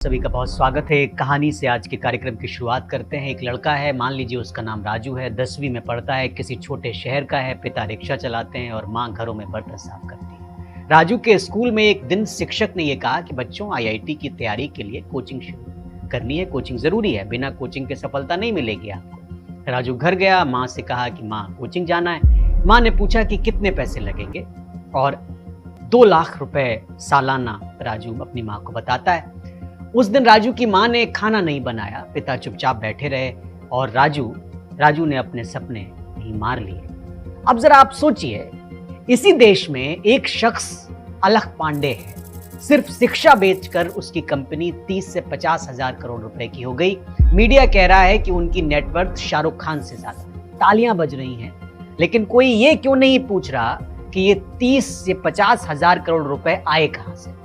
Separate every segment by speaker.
Speaker 1: सभी का बहुत स्वागत है। एक कहानी से आज के कार्यक्रम की शुरुआत करते हैं। एक लड़का है, मान लीजिए उसका नाम राजू है, 10वीं में पढ़ता है, किसी छोटे शहर का है। पिता रिक्शा चलाते हैं और माँ घरों में बर्तन साफ करती है। राजू के स्कूल में एक दिन शिक्षक ने यह कहा कि बच्चों, आईआईटी की तैयारी के लिए कोचिंग शुरू करनी है। कोचिंग जरूरी है, बिना कोचिंग के सफलता नहीं मिलेगी आपको। राजू घर गया, माँ से कहा कि माँ कोचिंग जाना है। माँ ने पूछा कि कितने पैसे लगेंगे, और 2 लाख रुपए सालाना राजू अपनी माँ को बताता है। उस दिन राजू की माँ ने खाना नहीं बनाया, पिता चुपचाप बैठे रहे और राजू ने अपने सपने ही मार लिए। अब जरा आप सोचिए, इसी देश में एक शख्स अलख पांडे है, सिर्फ शिक्षा बेचकर उसकी कंपनी 30 से 50 हजार करोड़ रुपए की हो गई। मीडिया कह रहा है कि उनकी नेटवर्थ शाहरुख खान से ज्यादा। तालियां बज रही हैं, लेकिन कोई ये क्यों नहीं पूछ रहा कि ये 30 से 50 हजार करोड़ रुपए आए कहां से।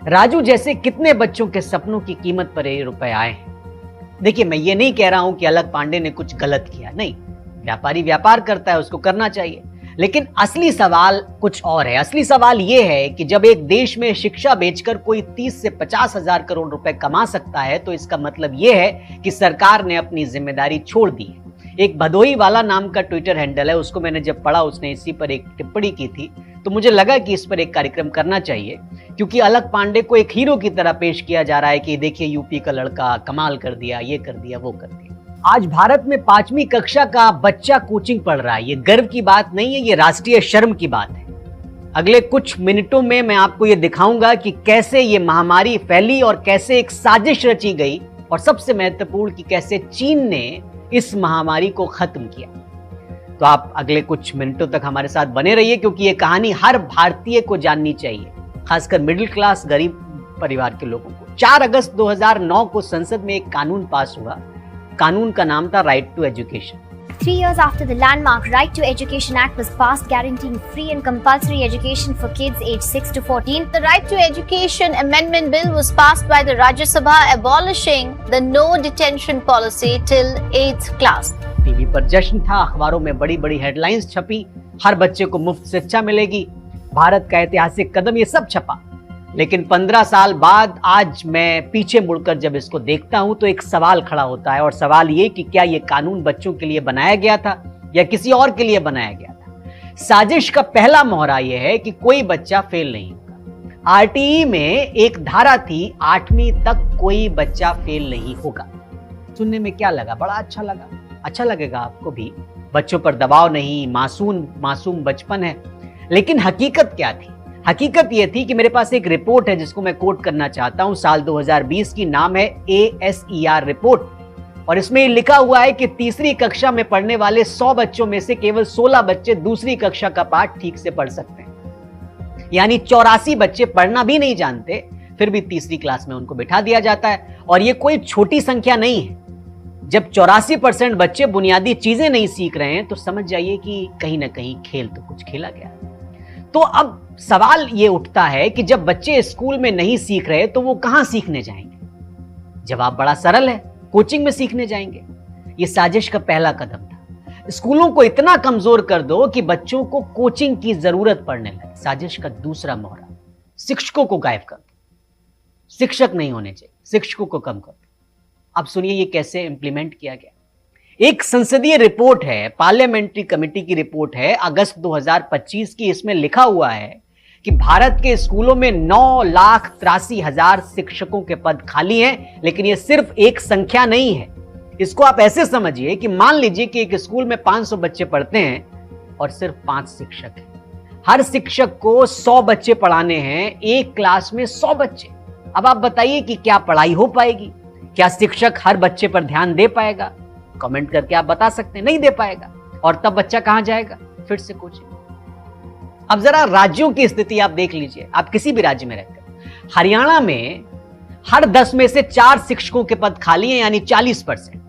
Speaker 1: राजू जैसे कितने बच्चों के सपनों की कीमत पर ये रुपए आए हैं। देखिए, मैं ये नहीं कह रहा हूं कि अलख पांडे ने कुछ गलत किया, नहीं, व्यापारी व्यापार करता है, उसको करना चाहिए। लेकिन असली सवाल कुछ और है। असली सवाल ये है कि जब एक देश में शिक्षा बेचकर कोई 30 से 50 हजार करोड़ रुपए कमा सकता है, तो इसका मतलब ये है कि सरकार ने अपनी जिम्मेदारी छोड़ दी है। एक भदोही वाला नाम का ट्विटर हैंडल है, उसको मैंने जब पढ़ा, उसने इसी पर एक टिप्पणी की थी, तो मुझे लगा कि इस पर एक कार्यक्रम करना चाहिए, क्योंकि अलख पांडे को एक हीरो की तरह पेश किया जा रहा है कि देखिए यूपी का लड़का कमाल कर दिया, ये कर दिया, वो कर दिया। आज भारत में 5वीं कक्षा का बच्चा कोचिंग पढ़ रहा है। ये गर्व की बात नहीं है, ये राष्ट्रीय शर्म की बात है। अगले कुछ मिनटों में मैं आपको ये दिखाऊंगा कि कैसे ये महामारी फैली और कैसे एक साजिश रची गई, और सबसे महत्वपूर्ण कि कैसे चीन ने इस महामारी को खत्म किया। तो आप अगले कुछ मिनटों तक हमारे साथ बने रहिए, क्योंकि ये कहानी हर भारतीय को जाननी चाहिए, खासकर मिडिल क्लास गरीब परिवार के लोगों को। 4 अगस्त 2009 को संसद में एक कानून पास हुआ। कानून का नाम था right to education.
Speaker 2: 3 years after the landmark Right to Education Act was passed, guaranteeing free and compulsory education for kids aged 6 to 14,
Speaker 3: the Right to Education Amendment Bill was passed by the Rajya Sabha, abolishing the no detention policy till 8th class.
Speaker 1: TV पर जश्न था, अखबारों में बड़ी बड़ी headlines छपी, हर बच्चे को मुफ्त शिक्षा मिलेगी, भारत का ऐतिहासिक कदम, ये सब छपा। लेकिन 15 साल बाद आज मैं पीछे मुड़कर जब इसको देखता हूं, तो एक सवाल खड़ा होता है, और सवाल ये कि क्या ये कानून बच्चों के लिए बनाया गया था या किसी और के लिए बनाया गया था। साजिश का पहला मोहरा यह है कि कोई बच्चा फेल नहीं होगा। आरटीई में एक धारा थी, 8वीं तक कोई बच्चा फेल नहीं होगा। सुनने में क्या लगा? बड़ा अच्छा लगा। अच्छा लगेगा आपको भी। बच्चों पर दबाव नहीं, मासूम बचपन है। लेकिन हकीकत क्या थी? हकीकत यह थी कि मेरे पास एक रिपोर्ट है जिसको मैं कोट करना चाहता हूं, साल 2020 की, नाम है ASER रिपोर्ट, और इसमें लिखा हुआ है कि तीसरी कक्षा में पढ़ने वाले 100 बच्चों में से केवल 16 बच्चे दूसरी कक्षा का पाठ ठीक से पढ़ सकते हैं। यानी 84 बच्चे पढ़ना भी नहीं जानते, फिर भी तीसरी क्लास में उनको बिठा दिया जाता है। और ये कोई छोटी संख्या नहीं है। जब 84% बच्चे बुनियादी चीजें नहीं सीख रहे हैं, तो समझ जाइए कि कहीं ना कहीं खेल तो कुछ खेला गया। तो अब सवाल ये उठता है कि जब बच्चे स्कूल में नहीं सीख रहे, तो वो कहां सीखने जाएंगे? जवाब बड़ा सरल है, कोचिंग में सीखने जाएंगे। ये साजिश का पहला कदम था। स्कूलों को इतना कमजोर कर दो कि बच्चों को कोचिंग की जरूरत पड़ने लगे। साजिश का दूसरा मोहरा, शिक्षकों को गायब कर दो। शिक्षक नहीं होने चाहिए, शिक्षकों को कम कर दो। अब सुनिए ये कैसे इंप्लीमेंट किया गया। एक संसदीय रिपोर्ट है, पार्लियामेंट्री कमेटी की रिपोर्ट है, अगस्त 2025 की। इसमें लिखा हुआ है कि भारत के स्कूलों में 9,83,000 शिक्षकों के पद खाली हैं। लेकिन यह सिर्फ एक संख्या नहीं है। इसको आप ऐसे समझिए कि मान लीजिए कि एक स्कूल में 500 बच्चे पढ़ते हैं और सिर्फ 5 शिक्षक हैं। हर शिक्षक को 100 बच्चे पढ़ाने हैं, एक क्लास में 100 बच्चे। अब आप बताइए कि क्या पढ़ाई हो पाएगी? क्या शिक्षक हर बच्चे पर ध्यान दे पाएगा? कमेंट करके आप बता सकते हैं, नहीं दे पाएगा। और तब बच्चा कहां जाएगा? फिर से कोचिंग। अब जरा राज्यों की स्थिति आप देख लीजिए, आप किसी भी राज्य में रहकर। हरियाणा में हर 10 में से 4 शिक्षकों के पद खाली हैं, यानी 40%।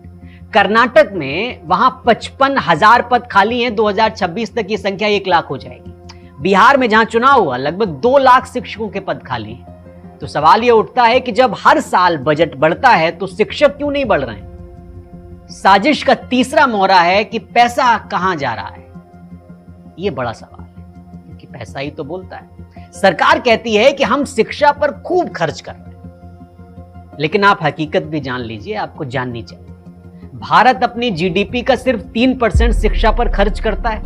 Speaker 1: कर्नाटक में वहां 55,000 पद खाली हैं। 2026 तक ये संख्या 1 लाख हो जाएगी। बिहार में जहां चुनाव हुआ, लगभग 2 लाख शिक्षकों के पद खाली हैं। तो सवाल यह उठता है कि जब हर साल बजट बढ़ता है, तो शिक्षक क्यों नहीं बढ़ रहे हैं? साजिश का तीसरा मोहरा है कि पैसा कहां जा रहा है। यह बड़ा सवाल है, क्योंकि पैसा ही तो बोलता है। सरकार कहती है कि हम शिक्षा पर खूब खर्च कर रहे हैं, लेकिन आप हकीकत भी जान लीजिए, आपको जाननी चाहिए। भारत अपनी जीडीपी का सिर्फ 3% शिक्षा पर खर्च करता है,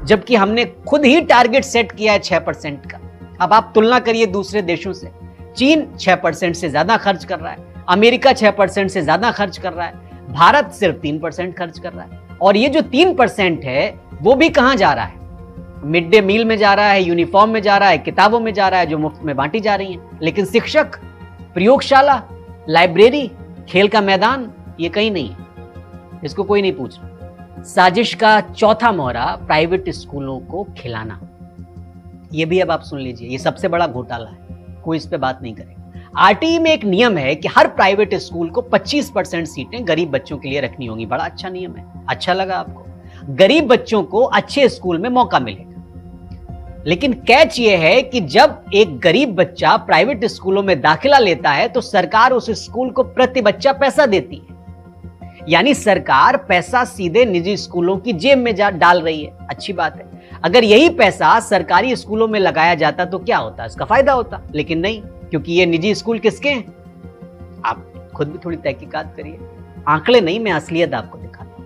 Speaker 1: जबकि हमने खुद ही टारगेट सेट किया है 6% का। अब आप तुलना करिए दूसरे देशों से। चीन 6% से ज्यादा खर्च कर रहा है, अमेरिका 6% से ज्यादा खर्च कर रहा है, भारत सिर्फ 3% खर्च कर रहा है। और ये जो 3% है वो भी कहां जा रहा है? मिड डे मील में जा रहा है, यूनिफॉर्म में जा रहा है, किताबों में जा रहा है जो मुफ्त में बांटी जा रही हैं। लेकिन शिक्षक, प्रयोगशाला, लाइब्रेरी, खेल का मैदान, ये कहीं नहीं है। इसको कोई नहीं पूछ रहा। साजिश का चौथा मोहरा प्राइवेट स्कूलों को खिलाना। ये भी अब आप सुन लीजिए, ये सबसे बड़ा घोटाला है, कोई इस पे बात नहीं करेगा। आरटीई में एक नियम है कि हर प्राइवेट स्कूल को 25% सीटें गरीब बच्चों के लिए रखनी होंगी। बड़ा अच्छा नियम है, अच्छा लगा आपको? गरीब बच्चों को अच्छे स्कूल में मौका मिलेगा। लेकिन कैच ये है कि जब एक गरीब बच्चा प्राइवेट स्कूलों में दाखिला लेता है तो सरकार उस स्कूल को प्रति बच्चा पैसा देती है। यानी सरकार पैसा सीधे निजी स्कूलों की जेब में डाल रही है। अच्छी बात है। अगर यही पैसा सरकारी स्कूलों में लगाया जाता तो क्या होता? इसका फायदा होता। लेकिन नहीं, क्योंकि ये निजी स्कूल किसके हैं? आप खुद भी थोड़ी तहकीकात करिए। आंकड़े नहीं, मैं असलियत आपको दिखाता हूं।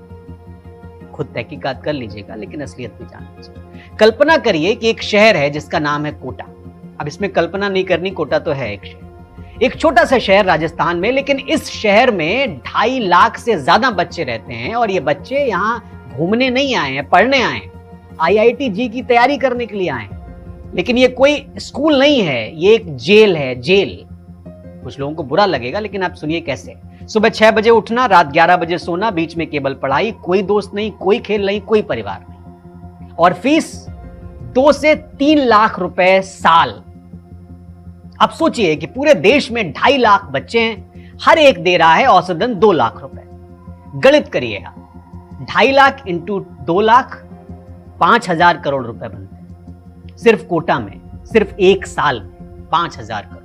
Speaker 1: खुद तहकीकात कर लीजिएगा, लेकिन असलियत भी जान लीजिए। कल्पना करिए कि एक शहर है जिसका नाम है कोटा। अब इसमें कल्पना नहीं करनी, कोटा तो है एक शहर, एक छोटा सा शहर राजस्थान में। लेकिन इस शहर में 2.5 लाख से ज्यादा बच्चे रहते हैं और ये बच्चे यहाँ घूमने नहीं आए हैं, पढ़ने आए हैं, IIT-JEE की तैयारी करने के लिए आए हैं। लेकिन ये कोई स्कूल नहीं है, ये एक जेल है, जेल। कुछ लोगों को बुरा लगेगा, लेकिन आप सुनिए कैसे। सुबह 6 बजे उठना, रात 11 बजे सोना, बीच में केवल पढ़ाई, कोई दोस्त नहीं, कोई खेल नहीं, कोई परिवार नहीं। और फीस 2 से 3 लाख रुपए साल। अब सोचिए कि पूरे देश में 2.5 लाख बच्चे हैं, हर एक दे रहा है औसतन 2 लाख रुपए। गणित करिए आप, 2.5 लाख इंटू 2 लाख, 5,000 करोड़ रुपए बनते हैं सिर्फ कोटा में, सिर्फ एक साल में 5,000 करोड़।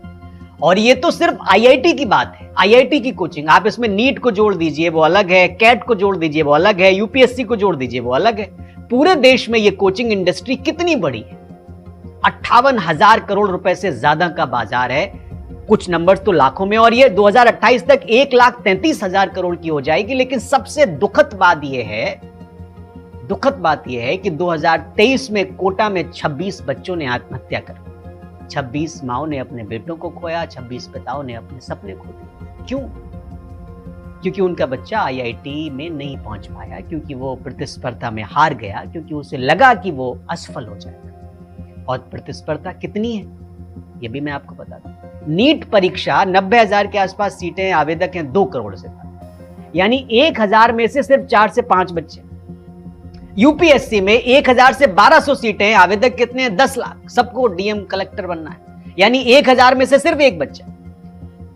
Speaker 1: और ये तो सिर्फ IIT की बात है, IIT की कोचिंग। आप इसमें नीट को जोड़ दीजिए, वो अलग है, कैट को जोड़ दीजिए, वो अलग है, UPSC को जोड़ दीजिए, वो अलग है। पूरे देश में ये कोचिंग इंडस्ट्री कितनी बड़ी है? 58,000 करोड़ रुपए से ज्यादा का बाजार है। कुछ नंबर्स तो लाखों में, और ये 2028 तक 1,33,000 करोड़ की हो जाएगी। लेकिन सबसे दुखद बात यह है कि 2023 में कोटा में 26 बच्चों ने आत्महत्या कर, 26 माओ ने अपने बेटों को खोया, 26 पिताओं ने अपने सपने खो दिए। क्यों? क्योंकि उनका बच्चा IIT में नहीं पहुंच पाया, क्योंकि वो प्रतिस्पर्धा में हार गया, क्योंकि उसे लगा कि वो असफल हो जाएगा। और प्रतिस्पर्धा कितनी है ये भी मैं आपको बता दूं। नीट परीक्षा 90,000 के आसपास सीटें, आवेदक हैं 2 करोड़ से ज्यादा, यानी 1,000 में से सिर्फ 4 से 5 बच्चे। UPSC में 1,000 से 1,200 सीटें, आवेदक कितने हैं? 10 लाख। सबको DM कलेक्टर बनना है, यानी 1,000 में से सिर्फ एक बच्चा।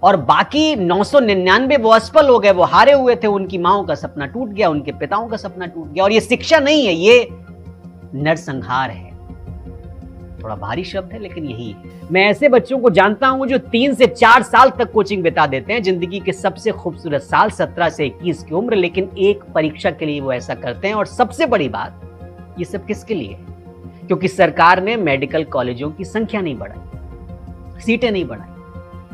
Speaker 1: और बाकी 999 वो असफल हो गए, वो हारे हुए थे। उनकी माओं का सपना टूट गया, उनके पिताओं का सपना टूट गया। और ये शिक्षा नहीं है, ये नरसंहार है। थोड़ा भारी शब्द है, लेकिन यही है। मैं ऐसे बच्चों को जानता हूं जो 3 से 4 साल तक कोचिंग बिता देते हैं, जिंदगी के सबसे खूबसूरत साल 17 से 21 की उम्र, लेकिन एक परीक्षा के लिए वो ऐसा करते हैं। और सबसे बड़ी बात, ये सब किसके लिए है? क्योंकि सरकार ने मेडिकल कॉलेजों की संख्या नहीं बढ़ाई, सीटें नहीं बढ़ाई,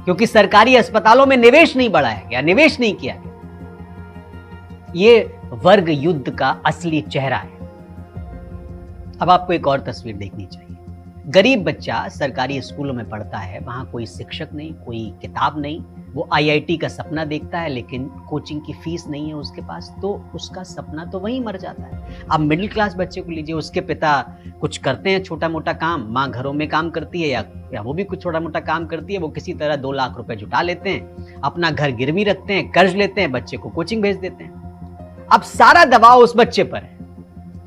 Speaker 1: क्योंकि सरकारी अस्पतालों में निवेश नहीं बढ़ाया गया, निवेश नहीं किया गया। ये वर्ग युद्ध का असली चेहरा है। अब आपको एक और तस्वीर देखनी चाहिए। गरीब बच्चा सरकारी स्कूलों में पढ़ता है, वहां कोई शिक्षक नहीं, कोई किताब नहीं। वो IIT का सपना देखता है, लेकिन कोचिंग की फीस नहीं है उसके पास, तो उसका सपना तो वहीं मर जाता है। अब मिडिल क्लास बच्चे को लीजिए, उसके पिता कुछ करते हैं छोटा मोटा काम, माँ घरों में काम करती है या वो भी कुछ छोटा मोटा काम करती है। वो किसी तरह 2 लाख रुपए जुटा लेते हैं, अपना घर गिरवी रखते हैं, कर्ज लेते हैं, बच्चे को कोचिंग भेज देते हैं। अब सारा दबाव उस बच्चे पर है।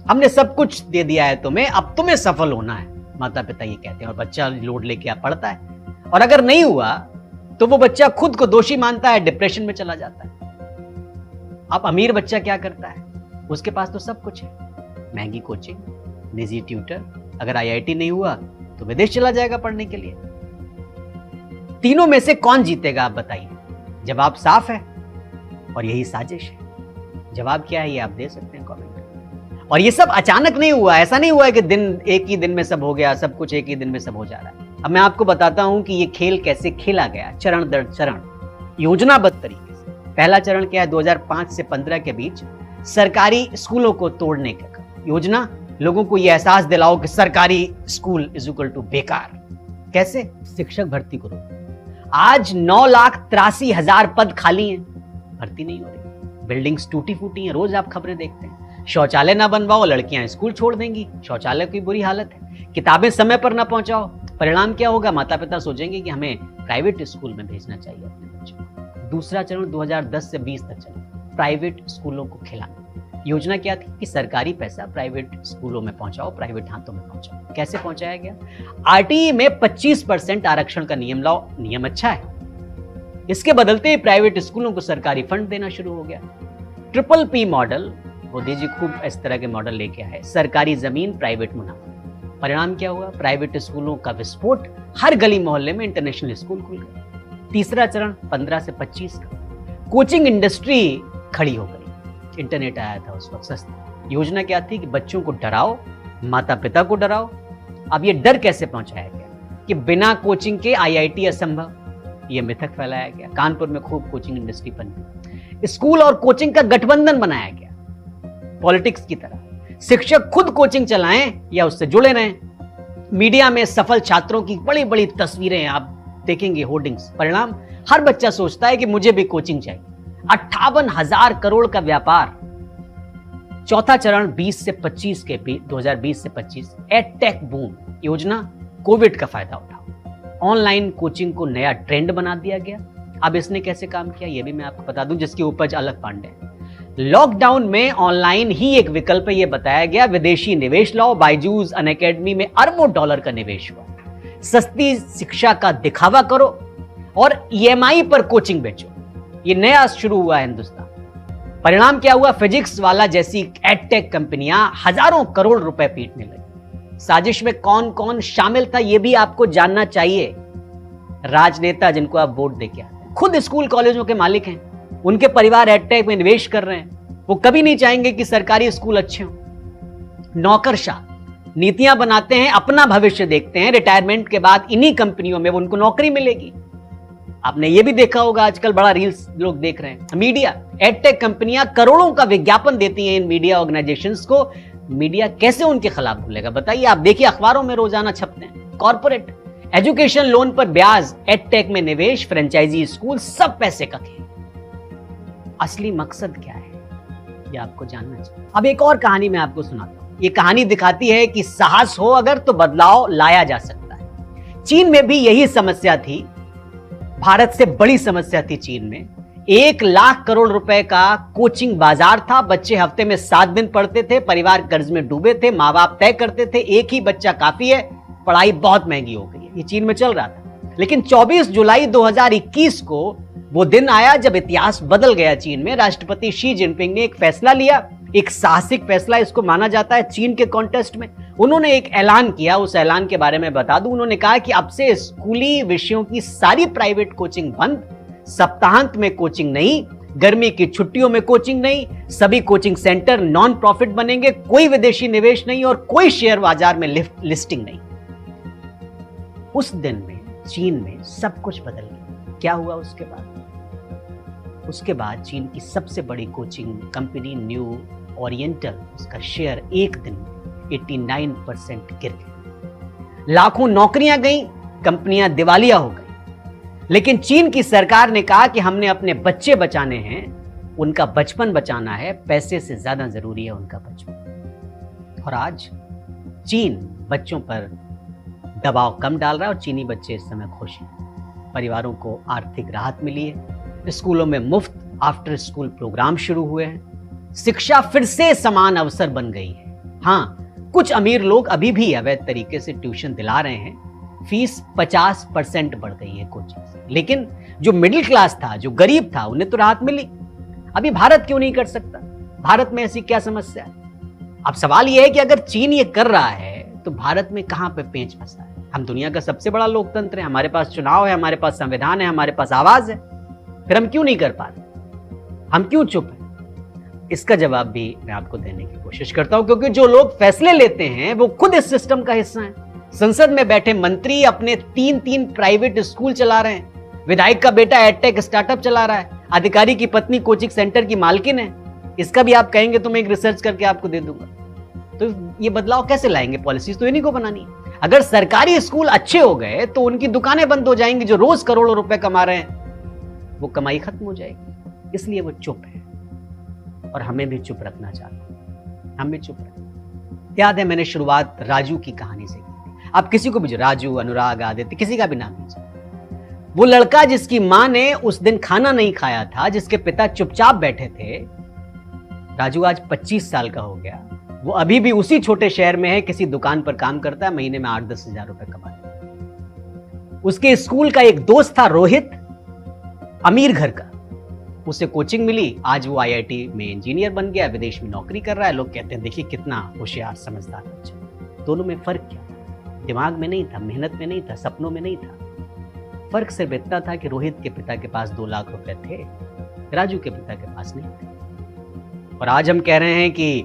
Speaker 1: हमने सब कुछ दे दिया है तुम्हें, अब तुम्हें सफल होना है, माता पिता ये कहते हैं। और बच्चा लोड लेके आ पढ़ता है, और अगर नहीं हुआ तो वो बच्चा खुद को दोषी मानता है, डिप्रेशन में चला जाता है। अब अमीर बच्चा क्या करता है? उसके पास तो सब कुछ है, महंगी कोचिंग, निजी ट्यूटर, अगर IIT नहीं हुआ तो विदेश चला जाएगा पढ़ने के लिए। तीनों में से कौन जीतेगा आप बताइए? जवाब साफ है, और यही साजिश है। जवाब क्या है ये आप दे सकते हैं कमेंट में। और ये सब अचानक नहीं हुआ, ऐसा नहीं हुआ है कि एक ही दिन में सब हो गया, सब कुछ एक ही दिन में सब हो जा रहा है। अब मैं आपको बताता हूं कि ये खेल कैसे खेला गया, चरण दर चरण। योजनाबद्ध तरीके से। पहला चरण क्या है, 2005 से 15 के बीच सरकारी स्कूलों को तोड़ने का योजना। लोगों को यह एहसास दिलाओ कि सरकारी स्कूल इज इक्वल टू बेकार। कैसे? शिक्षक भर्ती करो। आज 9,83,000 पद खाली हैं, भर्ती नहीं हो रही। बिल्डिंग्स टूटी फूटी हैं, रोज आप खबरें देखते हैं। शौचालय ना बनवाओ, लड़कियां स्कूल छोड़ देंगी। शौचालय की बुरी हालत है। किताबें समय पर ना पहुंचाओ, परिणाम क्या होगा? माता पिता सोचेंगे कि हमें प्राइवेट स्कूल में भेजना चाहिए अपने बच्चों को। दूसरा चरण 2010 से 20 तक चला, प्राइवेट स्कूलों को खिलाना। योजना क्या थी कि सरकारी पैसा प्राइवेट स्कूलों में पहुंचाओ, प्राइवेट हाथों में पहुंचाओ। कैसे पहुंचाया गया? आरटीई में 25% आरक्षण का नियम लाओ। नियम अच्छा है, इसके बदलते ही प्राइवेट स्कूलों को सरकारी फंड देना शुरू हो गया। Triple P model, Modi ji खूब इस तरह के मॉडल लेके आए। सरकारी जमीन, प्राइवेट मुनाफा। परिणाम क्या हुआ? प्राइवेट स्कूलों का विस्फोट। हर गली मोहल्ले में इंटरनेशनल स्कूल खुल गए। तीसरा चरण 15 से 25 का, कोचिंग इंडस्ट्री खड़ी हो गई। इंटरनेट आया था उस वक्त सस्ता। योजना क्या थी कि बच्चों को डराओ, माता पिता को डराओ। अब ये डर कैसे पहुंचाया गया कि बिना कोचिंग के आईआईटी असंभव, ये मिथक फैलाया गया। कानपुर में खूब कोचिंग इंडस्ट्री बनी। स्कूल और कोचिंग का गठबंधन बनाया गया, पॉलिटिक्स की तरह। शिक्षक खुद कोचिंग चलाएं या उससे जुड़े रहें। मीडिया में सफल छात्रों की बड़ी बड़ी तस्वीरें आप देखेंगे, होर्डिंग्स। परिणाम, हर बच्चा सोचता है कि मुझे भी कोचिंग चाहिए। 58,000 करोड़ का व्यापार। चौथा चरण 20 से 25 के बीच, 2020 से 25, एडटेक बूम योजना। कोविड का फायदा उठाओ, ऑनलाइन कोचिंग को नया ट्रेंड बना दिया गया। अब इसने कैसे काम किया ये भी मैं आपको बता दूं, जिसकी उपज अलग पांडे है। लॉकडाउन में ऑनलाइन ही एक विकल्प है, यह बताया गया। विदेशी निवेश लाओ। बायजूस, अनअकैडमी में अरबों डॉलर का निवेश हुआ। सस्ती शिक्षा का दिखावा करो और ईएमआई पर कोचिंग बेचो। ये नया शुरू हुआ है हिंदुस्तान। परिणाम क्या हुआ? फिजिक्स वाला जैसी एडटेक कंपनियां हजारों करोड़ रुपए पीटने लगी। साजिश में कौन कौन शामिल था ये भी आपको जानना चाहिए। राजनेता जिनको आप वोट देके आते हैं, खुद स्कूल कॉलेजों के मालिक हैं, उनके परिवार एडटेक में निवेश कर रहे हैं। वो कभी नहीं चाहेंगे कि सरकारी स्कूल अच्छे हों। नौकरशाह नीतियां बनाते हैं, अपना भविष्य देखते हैं। रिटायरमेंट के बाद इन्हीं कंपनियों में उनको नौकरी मिलेगी। आपने ये भी देखा होगा, आजकल बड़ा रील्स लोग देख रहे हैं। मीडिया, एडटेक कंपनियां करोड़ों का विज्ञापन देती हैं इन मीडिया ऑर्गेनाइजेशंस को। मीडिया कैसे उनके खिलाफ बोलेगा बताइए? आप देखिए, अखबारों में रोजाना छपते हैं। कॉर्पोरेट एजुकेशन लोन पर ब्याज, एडटेक में निवेश, फ्रेंचाइजी स्कूल, सब पैसे का खेल। असली मकसद क्या है ये आपको जानना चाहिए। अब एक और कहानी मैं आपको सुनाता हूं। ये कहानी दिखाती है कि साहस हो अगर तो बदलाव लाया जा सकता है। चीन में भी यही समस्या थी। भारत से बड़ी समस्या थी चीन में। 1 लाख करोड़ रुपए का कोचिंग बाजार था। बच्चे हफ्ते में 7 दिन पढ़ते थे। परिवार कर्ज में डूबे थे। माँ बाप तय करते थे एक ही बच्चा काफी है, पढ़ाई बहुत महंगी हो गई है। ये चीन में चल रहा था। लेकिन 24 जुलाई 2021 को वो दिन आया जब इतिहास बदल गया चीन में। राष्ट्रपति शी जिनपिंग ने एक फैसला लिया, एक साहसिक फैसला इसको माना जाता है चीन के कॉन्टेस्ट में। उन्होंने एक ऐलान किया, उस ऐलान के बारे में बता दूं। उन्होंने कहा कि अब से स्कूली विषयों की सारी प्राइवेट कोचिंग बंद, सप्ताहांत में कोचिंग नहीं, गर्मी की छुट्टियों में कोचिंग नहीं, सभी कोचिंग सेंटर नॉन प्रॉफिट बनेंगे, कोई विदेशी निवेश नहीं और कोई शेयर बाजार में लिस्टिंग नहीं। उस दिन में चीन में सब कुछ बदल गया। क्या हुआ उसके बाद? उसके बाद चीन की सबसे बड़ी कोचिंग कंपनी न्यू ओरिएंटल, उसका शेयर एक दिन 89% गिर गया। लाखों नौकरियां गई, कंपनियां दिवालिया हो गई। लेकिन चीन की सरकार ने कहा कि हमने अपने बच्चे बचाने हैं, उनका बचपन बचाना है, पैसे से ज्यादा जरूरी है उनका बचपन। और आज चीन बच्चों पर दबाव कम डाल रहा है और चीनी बच्चे इस समय खुश हैं। परिवारों को आर्थिक राहत मिली है। स्कूलों में मुफ्त आफ्टर स्कूल प्रोग्राम शुरू हुए हैं। शिक्षा फिर से समान अवसर बन गई है। हाँ, कुछ अमीर लोग अभी भी अवैध तरीके से ट्यूशन दिला रहे हैं। फीस 50% बढ़ गई है कोचिंग से। लेकिन जो मिडिल क्लास था, जो गरीब था, उन्हें तो राहत मिली। अभी भारत क्यों नहीं कर सकता? भारत में ऐसी क्या समस्या है? अब सवाल यह है कि अगर चीन ये कर रहा है तो भारत में कहां पे पेंच फंसा है? हम दुनिया का सबसे बड़ा लोकतंत्र है, हमारे पास चुनाव है, हमारे पास संविधान है, हमारे पास आवाज है। फिर हम क्यों नहीं कर पा रहे? हम क्यों चुप हैं? इसका जवाब भी मैं आपको देने की कोशिश करता हूं, क्योंकि जो लोग फैसले लेते हैं वो खुद इस सिस्टम का हिस्सा हैं। संसद में बैठे मंत्री अपने 3-3 प्राइवेट स्कूल चला रहे हैं। विधायक का बेटा एडटेक स्टार्टअप चला रहा है, अधिकारी की पत्नी कोचिंग सेंटर की मालकिन है। इसका भी आप कहेंगे तो मैं एक रिसर्च करके आपको दे दूंगा। तो ये बदलाव कैसे लाएंगे? पॉलिसीज तो इन्हीं को बनानी है। अगर सरकारी स्कूल अच्छे हो गए तो उनकी दुकानें बंद हो जाएंगी, जो रोज करोड़ों रुपए कमा रहे हैं वो कमाई खत्म हो जाएगी। इसलिए वो चुप है और हमें भी चुप रखना चाहते हैं, हम भी चुप रखें। याद है मैंने शुरुआत राजू की कहानी से की थी। आप किसी को भी, राजू, अनुराग, आदित्य, किसी का भी नाम लीजिए। वो लड़का जिसकी मां ने उस दिन खाना नहीं खाया था, जिसके पिता चुपचाप बैठे थे, राजू आज 25 साल का हो गया। वो अभी भी उसी छोटे शहर में है, किसी दुकान पर काम करता है, महीने में 8-10 हजार रुपए कमाता है। उसके स्कूल का एक दोस्त था रोहित, अमीर घर का, उसे कोचिंग मिली, आज वो आईआईटी में इंजीनियर बन गया, विदेश में नौकरी कर रहा है। लोग कहते हैं देखिए कितना होशियार समझदार बच्चा। दोनों में फर्क क्या था? दिमाग में नहीं था, मेहनत में नहीं था, सपनों में नहीं था। फर्क सिर्फ इतना था कि रोहित के पिता के पास 2 लाख रुपए थे, राजू के पिता के पास नहीं थे। और आज हम कह रहे हैं कि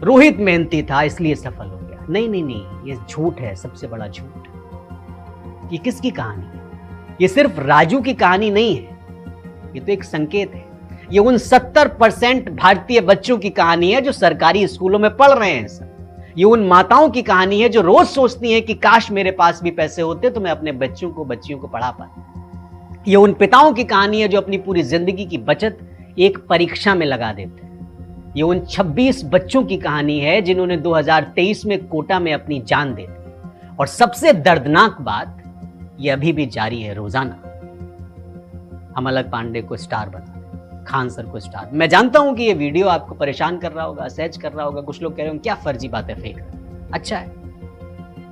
Speaker 1: रोहित मेहनती था इसलिए सफल हो गया। नहीं नहीं नहीं, ये झूठ है, सबसे बड़ा झूठ। ये किसकी कहानी है? ये सिर्फ राजू की कहानी नहीं है, ये तो एक संकेत है। ये उन 70% भारतीय बच्चों की कहानी है जो सरकारी स्कूलों में पढ़ रहे हैं सब। ये उन माताओं की कहानी है जो रोज सोचती हैं कि काश मेरे पास भी पैसे होते तो मैं अपने बच्चों को पढ़ा पाता। ये उन पिताओं की कहानी है जो अपनी पूरी जिंदगी की बचत एक परीक्षा में लगा देते हैं। ये उन 26 बच्चों की कहानी है जिन्होंने 2023 में कोटा में अपनी जान दे दी। और सबसे दर्दनाक बात, ये अभी भी जारी है। रोजाना हम अलग पांडे को स्टार बना रहे, खान सर को स्टार। मैं जानता हूं कि ये वीडियो आपको परेशान कर रहा होगा, असहज कर रहा होगा। कुछ लोग कह रहे होंगे क्या फर्जी बातें फेंक रहे। अच्छा है,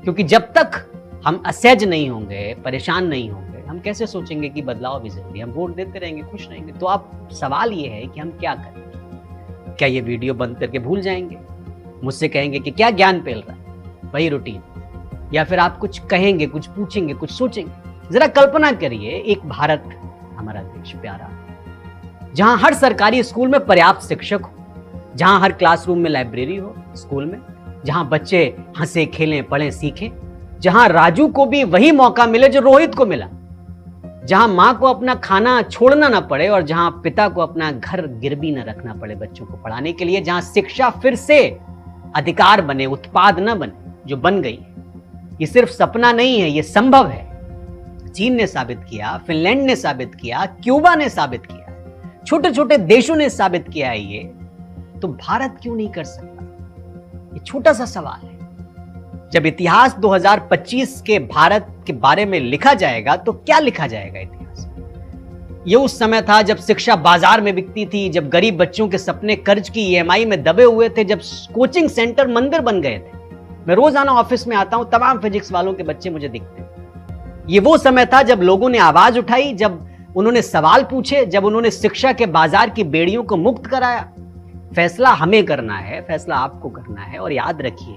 Speaker 1: क्योंकि जब तक हम असहज नहीं होंगे, परेशान नहीं होंगे, हम कैसे सोचेंगे कि बदलाव भी जरूरी है? हम वोट देते रहेंगे, खुश रहेंगे। तो आप सवाल ये है कि हम क्या करें? क्या ये वीडियो बंद करके भूल जाएंगे? मुझसे कहेंगे कि क्या ज्ञान पेल रहा है, वही रूटीन? या फिर आप कुछ कहेंगे, कुछ पूछेंगे, कुछ सोचेंगे? जरा कल्पना करिए, एक भारत हमारा देश प्यारा, जहां हर सरकारी स्कूल में पर्याप्त शिक्षक हो, जहां हर क्लासरूम में लाइब्रेरी हो स्कूल में, जहां बच्चे हंसे, खेलें, पढ़ें, सीखें, जहां राजू को भी वही मौका मिले जो रोहित को मिला, जहां मां को अपना खाना छोड़ना ना पड़े और जहां पिता को अपना घर गिरवी न रखना पड़े बच्चों को पढ़ाने के लिए, जहां शिक्षा फिर से अधिकार बने, उत्पाद न बने जो बन गई है। ये सिर्फ सपना नहीं है, ये संभव है। चीन ने साबित किया, फिनलैंड ने साबित किया, क्यूबा ने साबित किया, छोटे छोटे देशों ने साबित किया है। ये तो भारत क्यों नहीं कर सकता? ये छोटा सा सवाल है। जब इतिहास 2025 के भारत के बारे में लिखा जाएगा तो क्या लिखा जाएगा इतिहास? ये उस समय था जब शिक्षा बाजार में बिकती थी, जब गरीब बच्चों के सपने कर्ज की ईएमआई में दबे हुए थे, जब कोचिंग सेंटर मंदिर बन गए थे। मैं रोजाना ऑफिस में आता हूं, तमाम फिजिक्स वालों के बच्चे मुझे दिखते हैं। ये वो समय था जब लोगों ने आवाज उठाई, जब उन्होंने सवाल पूछे, जब उन्होंने शिक्षा के बाजार की बेड़ियों को मुक्त कराया। फैसला हमें करना है, फैसला आपको करना है। और याद रखिए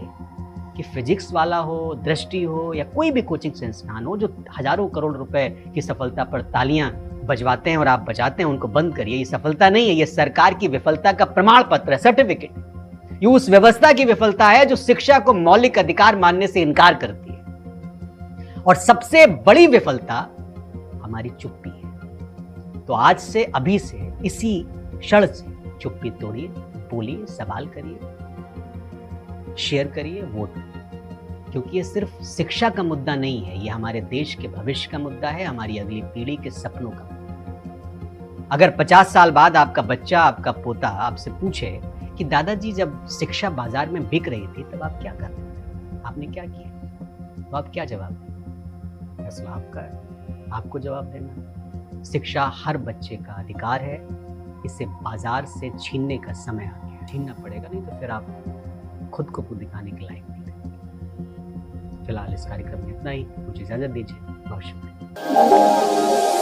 Speaker 1: कि फिजिक्स वाला हो, दृष्टि हो, या कोई भी कोचिंग संस्थान हो जो हजारों करोड़ रुपए की सफलता पर तालियां बजवाते हैं और आप बजाते हैं, उनको बंद करिए। ये सफलता नहीं है, ये सरकार की विफलता का प्रमाण पत्र है, सर्टिफिकेट। ये उस व्यवस्था की विफलता है जो शिक्षा को मौलिक अधिकार मानने से इनकार करती है। और सबसे बड़ी विफलता हमारी चुप्पी है। तो आज से, अभी से, इसी क्षण से चुप्पी तोड़िए, बोलिए, सवाल करिए, शेयर करिए, वोट करिए। क्योंकि ये सिर्फ शिक्षा का मुद्दा नहीं है, ये हमारे देश के भविष्य का मुद्दा है, हमारी अगली पीढ़ी के सपनों का मुद्दा। अगर 50 साल बाद आपका बच्चा, आपका पोता आपसे पूछे कि दादाजी जब शिक्षा बाजार में बिक रही थी तब आप क्या कर रहे थे, आपने क्या किया, तो आप क्या जवाब दें? फैसला आपका है, आपको जवाब देना। शिक्षा हर बच्चे का अधिकार है, इसे बाजार से छीनने का समय आ गया। छीनना पड़ेगा, नहीं तो फिर आप खुद को दिखाने के लायक नहीं रहेंगे। फिलहाल इस कार्यक्रम में इतना ही, मुझे इजाजत दीजिए। बहुत शुक्रिया।